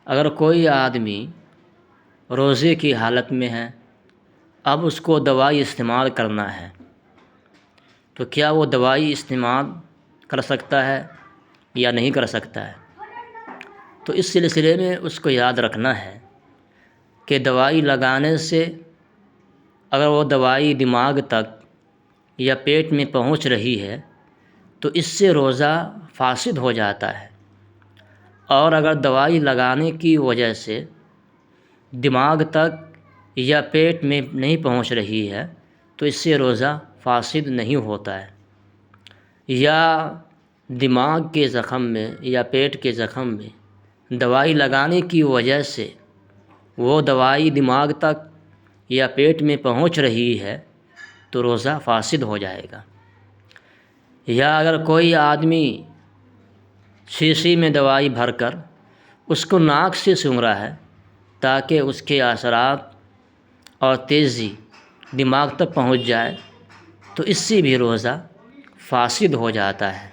اگر کوئی آدمی روزے کی حالت میں ہے، اب اس کو دوائی استعمال کرنا ہے، تو کیا وہ دوائی استعمال کر سکتا ہے یا نہیں کر سکتا ہے؟ تو اس سلسلے میں اس کو یاد رکھنا ہے کہ دوائی لگانے سے اگر وہ دوائی دماغ تک یا پیٹ میں پہنچ رہی ہے تو اس سے روزہ فاسد ہو جاتا ہے، اور اگر دوائی لگانے کی وجہ سے دماغ تک یا پیٹ میں نہیں پہنچ رہی ہے تو اس سے روزہ فاسد نہیں ہوتا ہے، یا دماغ کے زخم میں یا پیٹ کے زخم میں دوائی لگانے کی وجہ سے وہ دوائی دماغ تک یا پیٹ میں پہنچ رہی ہے تو روزہ فاسد ہو جائے گا۔ یا اگر کوئی آدمی شیشی میں دوائی بھر کر اس کو ناک سے سونگھ رہا ہے تاکہ اس کے اثرات اور تیزی دماغ تک پہنچ جائے تو اس سے بھی روزہ فاسد ہو جاتا ہے۔